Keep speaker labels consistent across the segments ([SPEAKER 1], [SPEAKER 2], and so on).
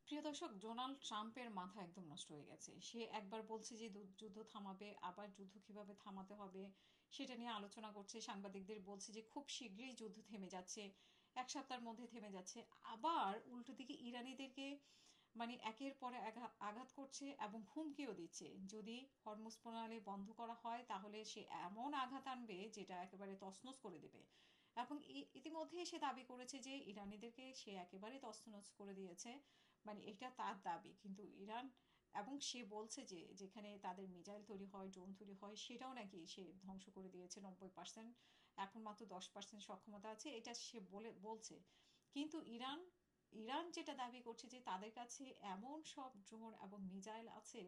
[SPEAKER 1] প্রিয় দর্শক, ডোনাল্ড ট্রাম্পের মাথা একদম নষ্ট হয়ে গেছে। সে একবার বলছে যে যুদ্ধ থামাবে, আবার যুদ্ধ কিভাবে থামাতে হবে সেটা নিয়ে আলোচনা করছে, সাংবাদিকদের বলছে যে খুব শীঘ্রই যুদ্ধ থেমে যাচ্ছে, এক সপ্তাহের মধ্যে থেমে যাচ্ছে। আবার উল্টো দিকে ইরানিদেরকে মানে একের পরে আঘাত করছে এবং হুমকিও দিচ্ছে, যদি হরমুজ প্রণালী বন্ধ করা হয় তাহলে সে এমন আঘাত আনবে যেটা একেবারে তছনছ করে দেবে। এবং ইতিমধ্যে সে দাবি করেছে যে ইরানিদেরকে সে একেবারে তছনছ করে দিয়েছে, মানে এটা তার দাবি। কিন্তু ইরান, এবং সে বলছে যে যেখানে তাদের মিসাইল তৈরি হয়, ড্রোন তৈরি হয়, সেটাও নাকি সে ধ্বংস করে দিয়েছে 90%। এখন মাত্র 10% সক্ষমতা আছে, এটা সে বলছে। কিন্তু ইরান ইরান যেটা দাবি করছে যে তাদের কাছে এমন সব ড্রোন এবং মিসাইল আছে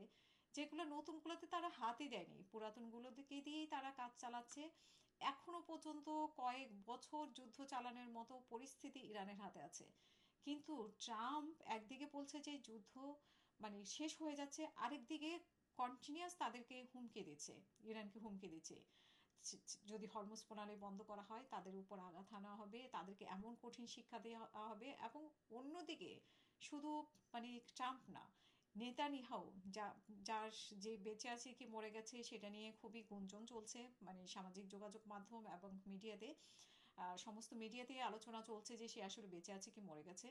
[SPEAKER 1] যেগুলো নতুনগুলোতে তারা হাতই দেয়নি, পুরাতনগুলো দিয়েই তারা কাজ চালাচ্ছে। এখনো পর্যন্ত কয়েক বছর যুদ্ধ চালানোর মতো পরিস্থিতি ইরানের হাতে আছে। কিন্তু ট্রাম্প একদিকে বলছে যে যুদ্ধ মানে শেষ হয়ে যাচ্ছে, আরেকদিকে কন্টিনিউয়াস তাদেরকে হুমকি দিচ্ছে, ইরানকে হুমকি দিচ্ছে যদি হরমুজ প্রণালী বন্ধ করা হয় তাদের উপর আঘাত হানা হবে, তাদেরকে এমন কঠিন শিক্ষা দেওয়া হবে। এবং অন্যদিকে শুধু মানে ট্রাম্প না, নেতানিয়াহু, যা যার যে বেঁচে আছে কি মরে গেছে সেটা নিয়ে খুবই গুঞ্জন চলছে, মানে সামাজিক যোগাযোগ মাধ্যম এবং মিডিয়াতে, সমস্ত মিডিয়াতেই আলোচনা চলছে যে সে আসলে বেঁচে আছে কি মরে গেছে।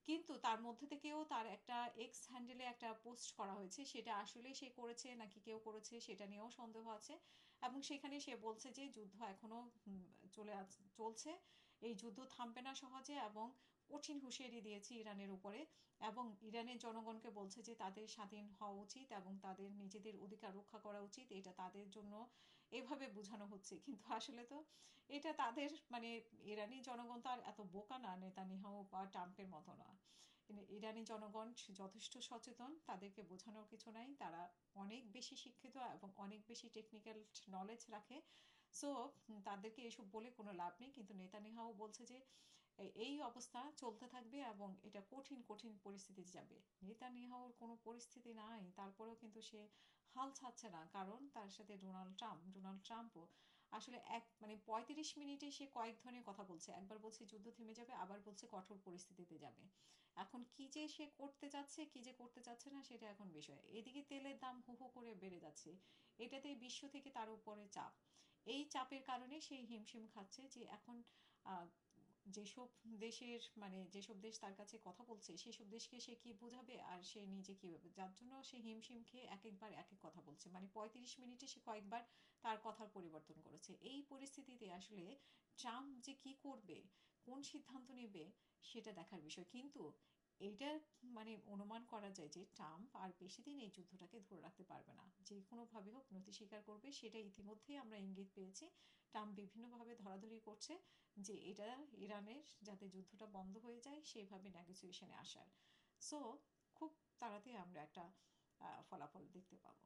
[SPEAKER 1] কিন্তু তার মধ্যে থেকেও তার একটা এক্স হ্যান্ডেলে একটা পোস্ট করা হয়েছে, সেটা আসলে সে করেছে নাকি কেউ করেছে সেটা নিয়েও সন্দেহ আছে। এবং সেখানে সে বলছে যে যুদ্ধ এখনো চলছে, এই যুদ্ধ থামবে না সহজে, এবং কঠিন হুঁশিয়ারি দিয়েছে ইরানের উপরে। এবং ইরানের জনগণকে বলছে যে তাদের স্বাধীন হওয়া উচিত এবং তাদের নিজেদের অধিকার রক্ষা করা উচিত, এটা তাদের জন্য এভাবে বোঝানো হচ্ছে। কিন্তু আসলে তো এটা তাদের মানে ইরানি জনগণ তো আর এত বোকা না, নেতানিয়াহু বা ট্রাম্পের মতো না। ইরানি জনগণ যথেষ্ট সচেতন, তাদেরকে বোঝানোর কিছু নাই, তারা অনেক বেশি শিক্ষিত এবং অনেক বেশি টেকনিক্যাল নলেজ রাখে। সো তাদেরকে এসব বলে কোনো লাভ নেই। কিন্তু নেতানিয়াহু বলছে যে এই অবস্থা চলতে থাকবে এবং এটা কঠিন কঠিন পরিস্থিতিতে যাবে। নেতানিয়াহুর কোনো পরিস্থিতি নাই, তারপরেও কিন্তু সে হাল ছাড়ছে না, কারণ তার সাথে ডোনাল্ড ট্রাম্পও আসলে এক মানে 35 মিনিটে সে কয়েক ধরনের কথা বলছে, একবার বলছে যুদ্ধ থেমে যাবে, আবার বলছে কঠোর পরিস্থিতিতে যাবে। এখন কি যে সে করতে যাচ্ছে কি যে করতে চাচ্ছে না সেটা এখন বিষয়। এদিকে তেলের দাম হু হু করে বেড়ে যাচ্ছে, এটাতে বিশ্ব থেকে তার উপরে চাপ। এই চাপের কারণে সেই হিমশিম খাচ্ছে যে এখন আহ, যেসব দেশের মানে যেসব দেশ তার কাছে কথা বলছে সেসব দেশকে সে কি বোঝাবে আর সে নিজে কীভাবে, যার জন্য সে হিমশিম খেয়ে এক একবার এক এক কথা বলছে, মানে 35 মিনিটে সে কয়েকবার তার কথার পরিবর্তন করেছে। এই পরিস্থিতিতে আসলে ট্রাম্প যে কি করবে, কোন সিদ্ধান্ত নেবে সেটা দেখার বিষয়। কিন্তু এইটা মানে অনুমান করা যায় যে ট্রাম্প আর বেশি দিন এই যুদ্ধটাকে ধরে রাখতে পারবে না, যে কোনোভাবে হোক নতি স্বীকার করবে, সেটা ইতিমধ্যেই আমরা ইঙ্গিত পেয়েছি। ট্রাম্প বিভিন্নভাবে ধরাধরি করছে যে এটা ইরানের যাতে যুদ্ধটা বন্ধ হয়ে যায় সেইভাবে নেগোসিয়েশনে আসার। সো খুব তাড়াতাড়ি আমরা একটা ফলাফল দেখতে পাবো।